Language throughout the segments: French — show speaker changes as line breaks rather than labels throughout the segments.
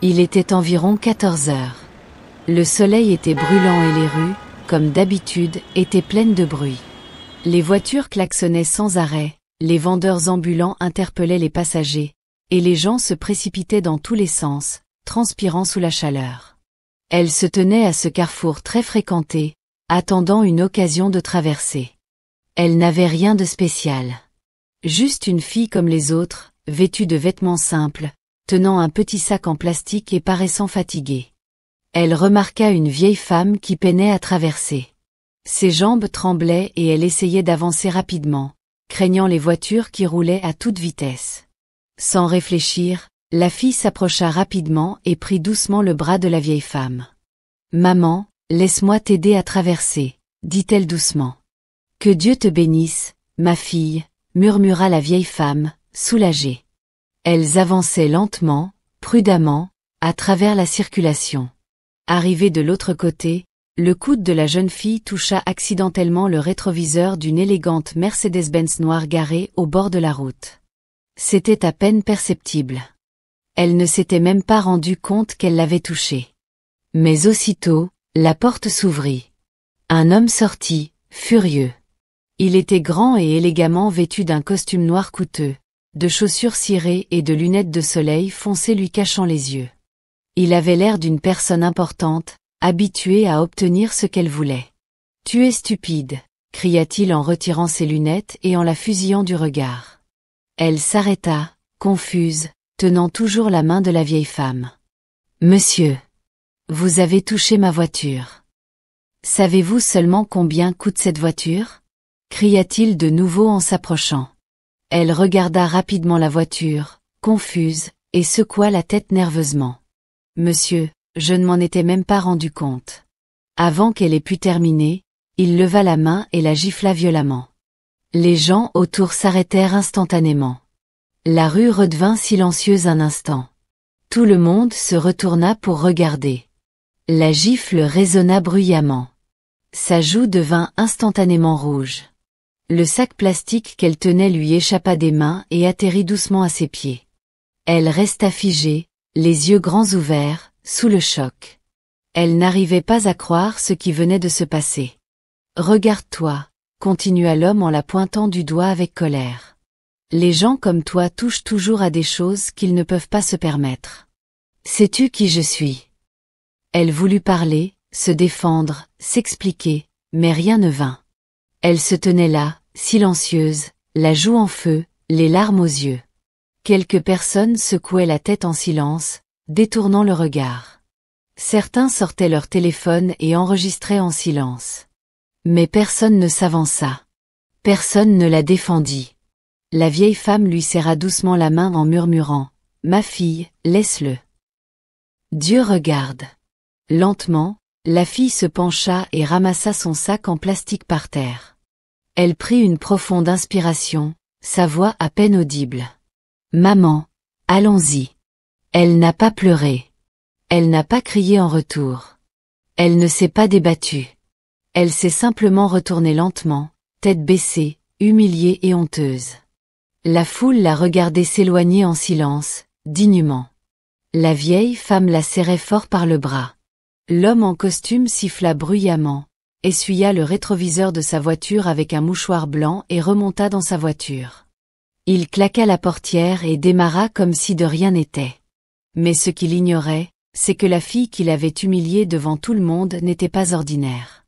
Il était environ 14 heures. Le soleil était brûlant et les rues, comme d'habitude, étaient pleines de bruit. Les voitures klaxonnaient sans arrêt, les vendeurs ambulants interpellaient les passagers, et les gens se précipitaient dans tous les sens, transpirant sous la chaleur. Elle se tenait à ce carrefour très fréquenté, attendant une occasion de traverser. Elle n'avait rien de spécial. Juste une fille comme les autres, vêtue de vêtements simples, tenant un petit sac en plastique et paraissant fatiguée. Elle remarqua une vieille femme qui peinait à traverser. Ses jambes tremblaient et elle essayait d'avancer rapidement, craignant les voitures qui roulaient à toute vitesse. Sans réfléchir, la fille s'approcha rapidement et prit doucement le bras de la vieille femme. « Maman, laisse-moi t'aider à traverser, » dit-elle doucement. « Que Dieu te bénisse, ma fille, » murmura la vieille femme, soulagée. Elles avançaient lentement, prudemment, à travers la circulation. Arrivée de l'autre côté, le coude de la jeune fille toucha accidentellement le rétroviseur d'une élégante Mercedes-Benz noire garée au bord de la route. C'était à peine perceptible. Elle ne s'était même pas rendue compte qu'elle l'avait touché. Mais aussitôt, la porte s'ouvrit. Un homme sortit, furieux. Il était grand et élégamment vêtu d'un costume noir coûteux, de chaussures cirées et de lunettes de soleil foncées lui cachant les yeux. Il avait l'air d'une personne importante, habituée à obtenir ce qu'elle voulait. « Tu es stupide !» cria-t-il en retirant ses lunettes et en la fusillant du regard. Elle s'arrêta, confuse, tenant toujours la main de la vieille femme. « Monsieur, vous avez touché ma voiture. Savez-vous seulement combien coûte cette voiture ?» cria-t-il de nouveau en s'approchant. Elle regarda rapidement la voiture, confuse, et secoua la tête nerveusement. « Monsieur, je ne m'en étais même pas rendu compte. » Avant qu'elle ait pu terminer, il leva la main et la gifla violemment. Les gens autour s'arrêtèrent instantanément. La rue redevint silencieuse un instant. Tout le monde se retourna pour regarder. La gifle résonna bruyamment. Sa joue devint instantanément rouge. Le sac plastique qu'elle tenait lui échappa des mains et atterrit doucement à ses pieds. Elle resta figée, les yeux grands ouverts, sous le choc. Elle n'arrivait pas à croire ce qui venait de se passer. « Regarde-toi », continua l'homme en la pointant du doigt avec colère. « Les gens comme toi touchent toujours à des choses qu'ils ne peuvent pas se permettre. Sais-tu qui je suis ?» Elle voulut parler, se défendre, s'expliquer, mais rien ne vint. Elle se tenait là, silencieuse, la joue en feu, les larmes aux yeux. Quelques personnes secouaient la tête en silence, détournant le regard. Certains sortaient leur téléphone et enregistraient en silence. Mais personne ne s'avança. Personne ne la défendit. La vieille femme lui serra doucement la main en murmurant « Ma fille, laisse-le. Dieu regarde. » Lentement, la fille se pencha et ramassa son sac en plastique par terre. Elle prit une profonde inspiration, sa voix à peine audible. « Maman, allons-y. » Elle n'a pas pleuré. Elle n'a pas crié en retour. Elle ne s'est pas débattue. Elle s'est simplement retournée lentement, tête baissée, humiliée et honteuse. La foule la regardait s'éloigner en silence, dignement. La vieille femme la serrait fort par le bras. L'homme en costume siffla bruyamment, essuya le rétroviseur de sa voiture avec un mouchoir blanc et remonta dans sa voiture. Il claqua la portière et démarra comme si de rien n'était. Mais ce qu'il ignorait, c'est que la fille qu'il avait humiliée devant tout le monde n'était pas ordinaire.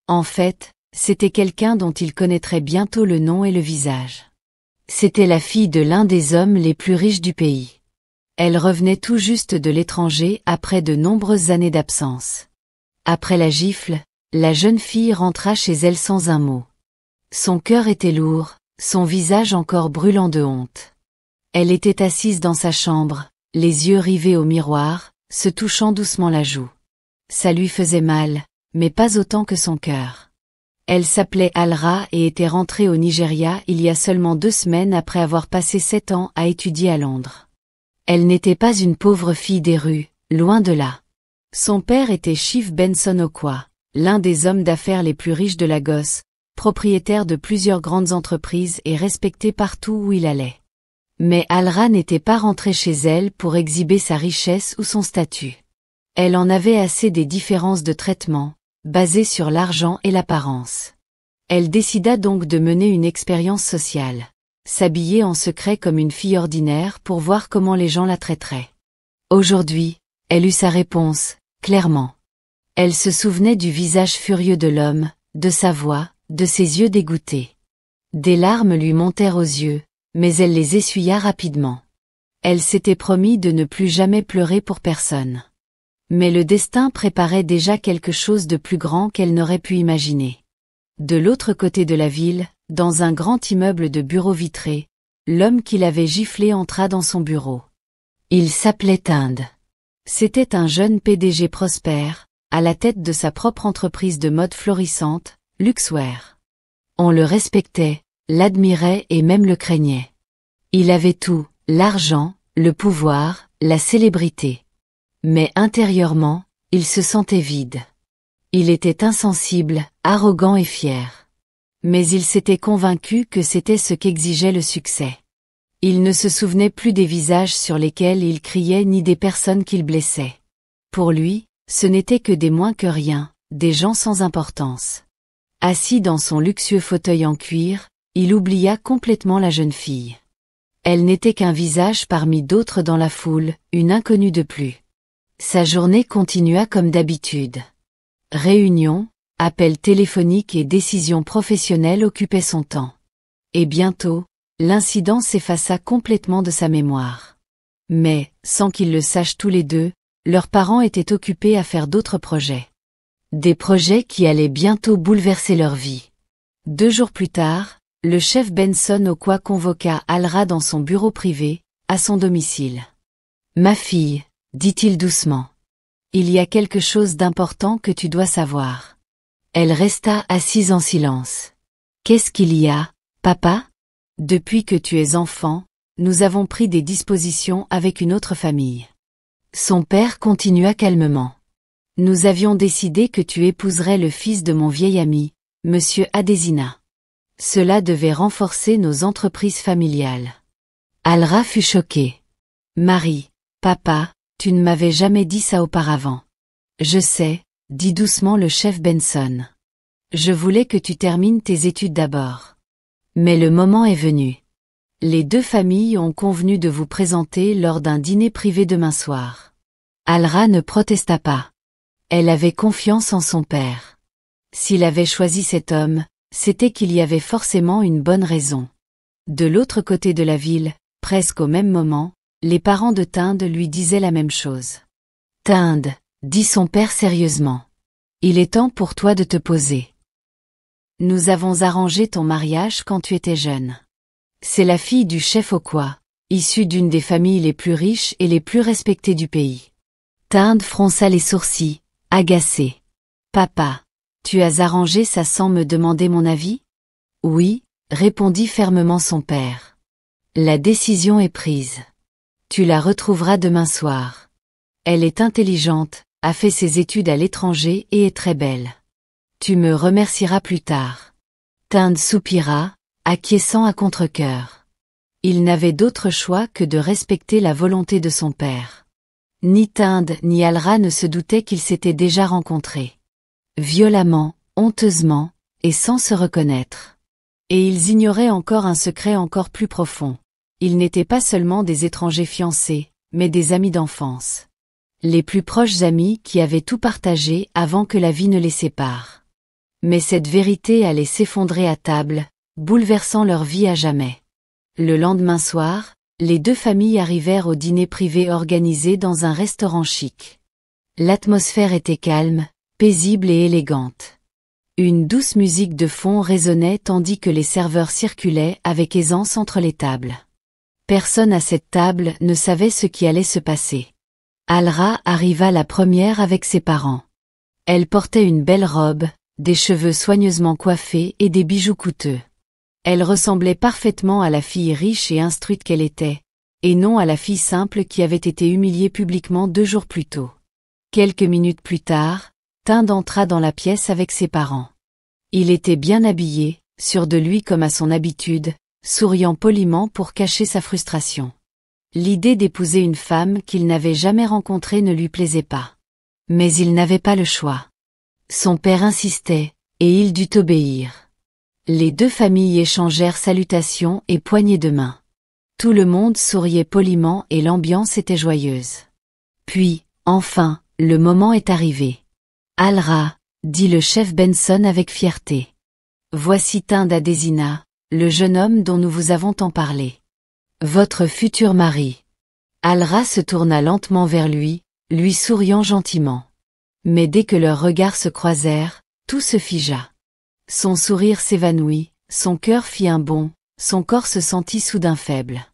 En fait, c'était quelqu'un dont il connaîtrait bientôt le nom et le visage. C'était la fille de l'un des hommes les plus riches du pays. Elle revenait tout juste de l'étranger après de nombreuses années d'absence. Après la gifle, la jeune fille rentra chez elle sans un mot. Son cœur était lourd, son visage encore brûlant de honte. Elle était assise dans sa chambre, les yeux rivés au miroir, se touchant doucement la joue. Ça lui faisait mal, mais pas autant que son cœur. Elle s'appelait Alra et était rentrée au Nigeria il y a seulement 2 semaines après avoir passé 7 ans à étudier à Londres. Elle n'était pas une pauvre fille des rues, loin de là. Son père était Chief Benson Okwa, l'un des hommes d'affaires les plus riches de Lagos, propriétaire de plusieurs grandes entreprises et respecté partout où il allait. Mais Alra n'était pas rentrée chez elle pour exhiber sa richesse ou son statut. Elle en avait assez des différences de traitement, basées sur l'argent et l'apparence. Elle décida donc de mener une expérience sociale. S'habiller en secret comme une fille ordinaire pour voir comment les gens la traiteraient. Aujourd'hui, elle eut sa réponse, clairement. Elle se souvenait du visage furieux de l'homme, de sa voix, de ses yeux dégoûtés. Des larmes lui montèrent aux yeux, mais elle les essuya rapidement. Elle s'était promis de ne plus jamais pleurer pour personne. Mais le destin préparait déjà quelque chose de plus grand qu'elle n'aurait pu imaginer. De l'autre côté de la ville, dans un grand immeuble de bureaux vitrés, l'homme qui l'avait giflé entra dans son bureau. Il s'appelait Tinde. C'était un jeune PDG prospère, à la tête de sa propre entreprise de mode florissante, Luxwear. On le respectait, l'admirait et même le craignait. Il avait tout, l'argent, le pouvoir, la célébrité. Mais intérieurement, il se sentait vide. Il était insensible, arrogant et fier. Mais il s'était convaincu que c'était ce qu'exigeait le succès. Il ne se souvenait plus des visages sur lesquels il criait ni des personnes qu'il blessait. Pour lui, ce n'étaient que des moins que rien, des gens sans importance. Assis dans son luxueux fauteuil en cuir, il oublia complètement la jeune fille. Elle n'était qu'un visage parmi d'autres dans la foule, une inconnue de plus. Sa journée continua comme d'habitude. Réunions, appels téléphoniques et décisions professionnelles occupaient son temps. Et bientôt, l'incident s'effaça complètement de sa mémoire. Mais, sans qu'ils le sachent tous les deux, leurs parents étaient occupés à faire d'autres projets. Des projets qui allaient bientôt bouleverser leur vie. 2 jours plus tard, le chef Benson Okwa convoqua Alra dans son bureau privé, à son domicile. « Ma fille, dit-il doucement. Il y a quelque chose d'important que tu dois savoir. » Elle resta assise en silence. « Qu'est-ce qu'il y a, papa ? » « Depuis que tu es enfant, nous avons pris des dispositions avec une autre famille. » Son père continua calmement. « Nous avions décidé que tu épouserais le fils de mon vieil ami, Monsieur Adesina. Cela devait renforcer nos entreprises familiales. » Alra fut choquée. « Marie, papa, tu ne m'avais jamais dit ça auparavant. »« Je sais, » dit doucement le chef Benson. « Je voulais que tu termines tes études d'abord. Mais le moment est venu. Les 2 familles ont convenu de vous présenter lors d'un dîner privé demain soir. » Alra ne protesta pas. Elle avait confiance en son père. S'il avait choisi cet homme, c'était qu'il y avait forcément une bonne raison. De l'autre côté de la ville, presque au même moment, les parents de Tinde lui disaient la même chose. « Tinde, » dit son père sérieusement. « Il est temps pour toi de te poser. Nous avons arrangé ton mariage quand tu étais jeune. C'est la fille du chef Okwa, issue d'une des familles les plus riches et les plus respectées du pays. » Tinde fronça les sourcils, agacé. « Papa, tu as arrangé ça sans me demander mon avis ? » « Oui, » répondit fermement son père. « La décision est prise. Tu la retrouveras demain soir. Elle est intelligente, a fait ses études à l'étranger et est très belle. Tu me remercieras plus tard. » Tinde soupira, acquiesçant à contre-cœur. Il n'avait d'autre choix que de respecter la volonté de son père. Ni Tinde ni Alra ne se doutaient qu'ils s'étaient déjà rencontrés. Violemment, honteusement, et sans se reconnaître. Et ils ignoraient encore un secret encore plus profond. Ils n'étaient pas seulement des étrangers fiancés, mais des amis d'enfance. Les plus proches amis qui avaient tout partagé avant que la vie ne les sépare. Mais cette vérité allait s'effondrer à table, bouleversant leur vie à jamais. Le lendemain soir, les 2 familles arrivèrent au dîner privé organisé dans un restaurant chic. L'atmosphère était calme, paisible et élégante. Une douce musique de fond résonnait tandis que les serveurs circulaient avec aisance entre les tables. Personne à cette table ne savait ce qui allait se passer. Alra arriva la première avec ses parents. Elle portait une belle robe, des cheveux soigneusement coiffés et des bijoux coûteux. Elle ressemblait parfaitement à la fille riche et instruite qu'elle était, et non à la fille simple qui avait été humiliée publiquement 2 jours plus tôt. Quelques minutes plus tard, Tinde entra dans la pièce avec ses parents. Il était bien habillé, sûr de lui comme à son habitude, souriant poliment pour cacher sa frustration. L'idée d'épouser une femme qu'il n'avait jamais rencontrée ne lui plaisait pas. Mais il n'avait pas le choix. Son père insistait, et il dut obéir. Les deux familles échangèrent salutations et poignées de main. Tout le monde souriait poliment et l'ambiance était joyeuse. Puis, enfin, le moment est arrivé. Alra, dit le chef Benson avec fierté. Voici Tind Adesina, le jeune homme dont nous vous avons tant parlé. Votre futur mari. Alra se tourna lentement vers lui souriant gentiment. Mais dès que leurs regards se croisèrent, tout se figea. Son sourire s'évanouit, son cœur fit un bond, son corps se sentit soudain faible.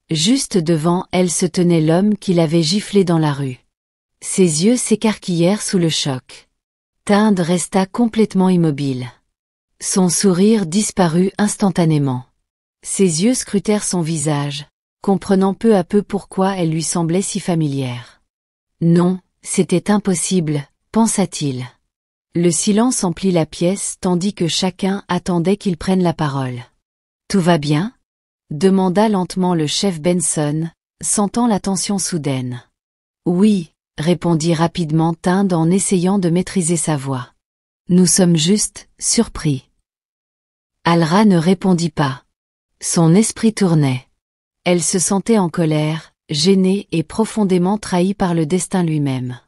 Juste devant elle se tenait l'homme qui l'avait giflé dans la rue. Ses yeux s'écarquillèrent sous le choc. Tind resta complètement immobile. Son sourire disparut instantanément. Ses yeux scrutèrent son visage, comprenant peu à peu pourquoi elle lui semblait si familière. Non, c'était impossible, pensa-t-il. Le silence emplit la pièce tandis que chacun attendait qu'il prenne la parole. « Tout va bien ?» demanda lentement le chef Benson, sentant la tension soudaine. « Oui », répondit rapidement Tind en essayant de maîtriser sa voix. « Nous sommes juste surpris. » Alra ne répondit pas. Son esprit tournait. Elle se sentait en colère, gênée et profondément trahie par le destin lui-même.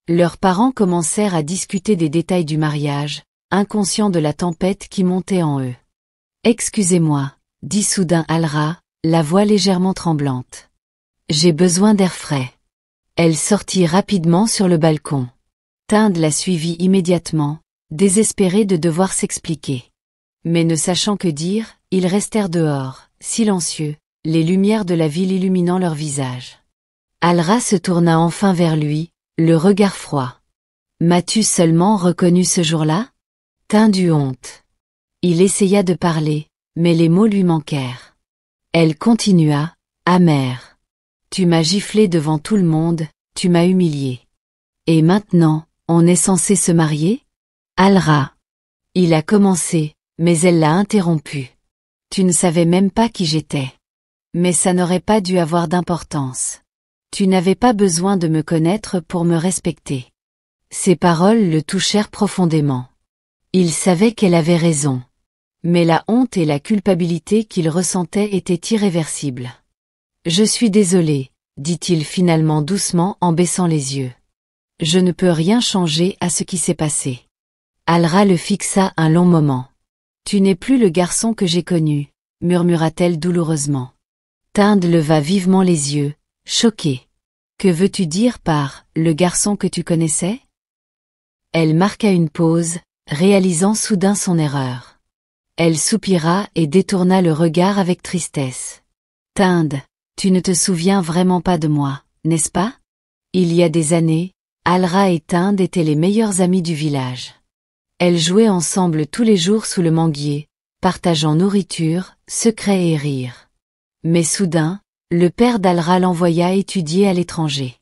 Leurs parents commencèrent à discuter des détails du mariage, inconscients de la tempête qui montait en eux. « Excusez-moi, » dit soudain Alra, la voix légèrement tremblante. « J'ai besoin d'air frais. » Elle sortit rapidement sur le balcon. Tind la suivit immédiatement, désespéré de devoir s'expliquer. Mais ne sachant que dire, ils restèrent dehors, silencieux, les lumières de la ville illuminant leurs visages. Alra se tourna enfin vers lui, le regard froid. « M'as-tu seulement reconnu ce jour-là » Tind eut honte. Il essaya de parler, mais les mots lui manquèrent. Elle continua, amère. « Tu m'as giflé devant tout le monde, tu m'as humilié. Et maintenant, on est censé se marier » Alra. Il a commencé, mais elle l'a interrompu. « Tu ne savais même pas qui j'étais. Mais ça n'aurait pas dû avoir d'importance. Tu n'avais pas besoin de me connaître pour me respecter. » Ces paroles le touchèrent profondément. Il savait qu'elle avait raison. Mais la honte et la culpabilité qu'il ressentait étaient irréversibles. « Je suis désolé, » dit-il finalement doucement en baissant les yeux. « Je ne peux rien changer à ce qui s'est passé. » Alra le fixa un long moment. « Tu n'es plus le garçon que j'ai connu, » murmura-t-elle douloureusement. Tind leva vivement les yeux, choqué. « Que veux-tu dire par « le garçon que tu connaissais » Elle marqua une pause, réalisant soudain son erreur. Elle soupira et détourna le regard avec tristesse. « Tind, tu ne te souviens vraiment pas de moi, n'est-ce pas ?» Il y a des années, Alra et Tind étaient les meilleurs amis du village. Elles jouaient ensemble tous les jours sous le manguier, partageant nourriture, secrets et rires. Mais soudain, le père d'Alra l'envoya étudier à l'étranger.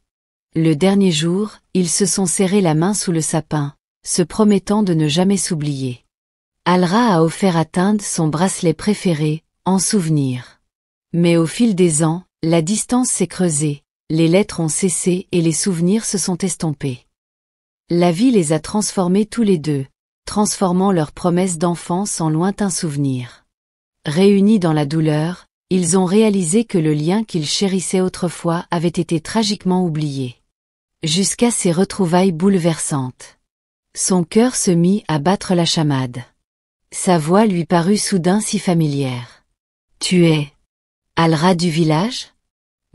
Le dernier jour, ils se sont serrés la main sous le sapin, se promettant de ne jamais s'oublier. Alra a offert à Tind son bracelet préféré, en souvenir. Mais au fil des ans, la distance s'est creusée, les lettres ont cessé et les souvenirs se sont estompés. La vie les a transformés tous les deux, transformant leurs promesses d'enfance en lointains souvenirs. Réunis dans la douleur, ils ont réalisé que le lien qu'ils chérissaient autrefois avait été tragiquement oublié. Jusqu'à ces retrouvailles bouleversantes. Son cœur se mit à battre la chamade. Sa voix lui parut soudain si familière. « Tu es Alra du village »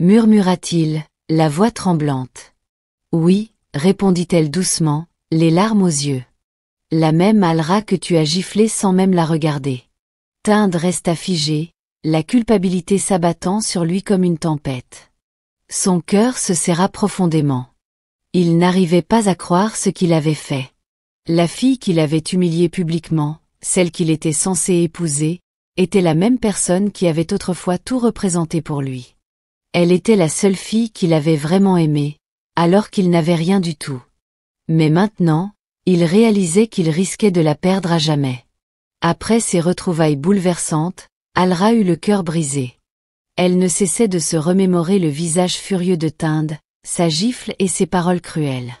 murmura-t-il, la voix tremblante. « Oui » répondit-elle doucement, les larmes aux yeux. « La même Alra que tu as giflée sans même la regarder. » Tind resta figé, la culpabilité s'abattant sur lui comme une tempête. Son cœur se serra profondément. Il n'arrivait pas à croire ce qu'il avait fait. La fille qu'il avait humiliée publiquement, celle qu'il était censé épouser, était la même personne qui avait autrefois tout représenté pour lui. Elle était la seule fille qu'il avait vraiment aimée, alors qu'il n'avait rien du tout. Mais maintenant, il réalisait qu'il risquait de la perdre à jamais. Après ces retrouvailles bouleversantes, Alra eut le cœur brisé. Elle ne cessait de se remémorer le visage furieux de Tinde, sa gifle et ses paroles cruelles.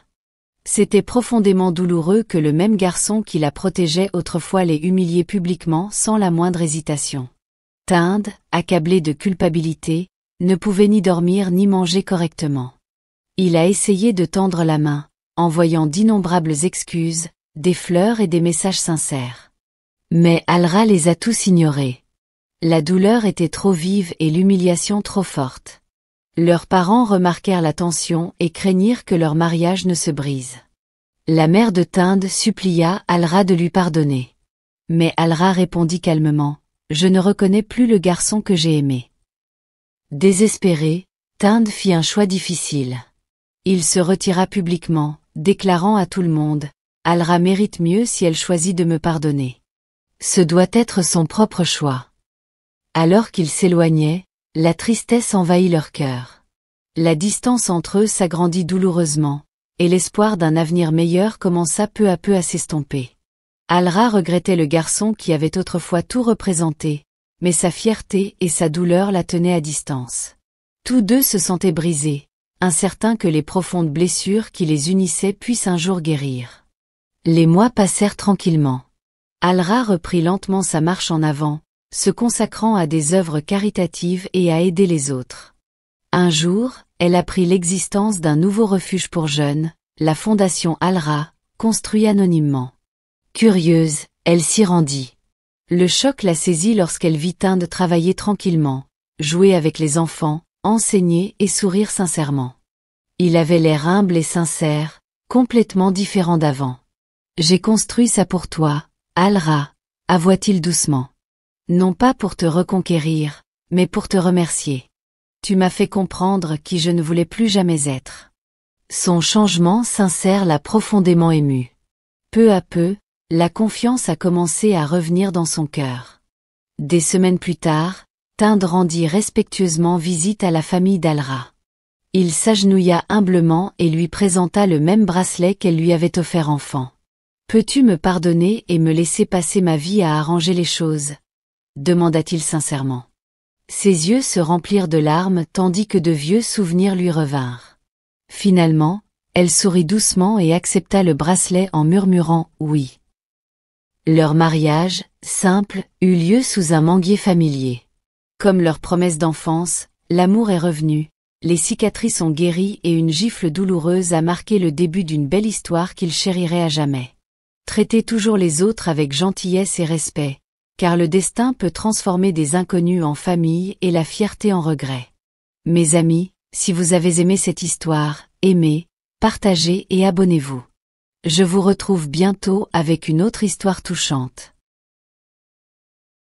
C'était profondément douloureux que le même garçon qui la protégeait autrefois l'ait humiliée publiquement sans la moindre hésitation. Tinde, accablé de culpabilité, ne pouvait ni dormir ni manger correctement. Il a essayé de tendre la main, envoyant d'innombrables excuses, des fleurs et des messages sincères. Mais Alra les a tous ignorés. La douleur était trop vive et l'humiliation trop forte. Leurs parents remarquèrent la tension et craignirent que leur mariage ne se brise. La mère de Tinde supplia Alra de lui pardonner. Mais Alra répondit calmement, « Je ne reconnais plus le garçon que j'ai aimé. » Désespéré, Tinde fit un choix difficile. Il se retira publiquement, déclarant à tout le monde, « Alra mérite mieux si elle choisit de me pardonner. Ce doit être son propre choix. » Alors qu'ils s'éloignaient, la tristesse envahit leur cœur. La distance entre eux s'agrandit douloureusement, et l'espoir d'un avenir meilleur commença peu à peu à s'estomper. Alra regrettait le garçon qui avait autrefois tout représenté, mais sa fierté et sa douleur la tenaient à distance. Tous deux se sentaient brisés, incertains que les profondes blessures qui les unissaient puissent un jour guérir. Les mois passèrent tranquillement. Alra reprit lentement sa marche en avant, se consacrant à des œuvres caritatives et à aider les autres. Un jour, elle apprit l'existence d'un nouveau refuge pour jeunes, la Fondation Alra, construit anonymement. Curieuse, elle s'y rendit. Le choc la saisit lorsqu'elle vit Tinde travailler tranquillement, jouer avec les enfants, enseigner et sourire sincèrement. Il avait l'air humble et sincère, complètement différent d'avant. « J'ai construit ça pour toi, Alra », avoua-t-il doucement. Non pas pour te reconquérir, mais pour te remercier. Tu m'as fait comprendre qui je ne voulais plus jamais être. Son changement sincère l'a profondément émue. Peu à peu, la confiance a commencé à revenir dans son cœur. Des semaines plus tard, Tinde rendit respectueusement visite à la famille d'Alra. Il s'agenouilla humblement et lui présenta le même bracelet qu'elle lui avait offert enfant. « Peux-tu me pardonner et me laisser passer ma vie à arranger les choses ?» demanda-t-il sincèrement. Ses yeux se remplirent de larmes tandis que de vieux souvenirs lui revinrent. Finalement, elle sourit doucement et accepta le bracelet en murmurant « oui ». Leur mariage, simple, eut lieu sous un manguier familier. Comme leur promesse d'enfance, l'amour est revenu, les cicatrices ont guéri et une gifle douloureuse a marqué le début d'une belle histoire qu'ils chériraient à jamais. Traitez toujours les autres avec gentillesse et respect, car le destin peut transformer des inconnus en famille et la fierté en regret. Mes amis, si vous avez aimé cette histoire, aimez, partagez et abonnez-vous. Je vous retrouve bientôt avec une autre histoire touchante.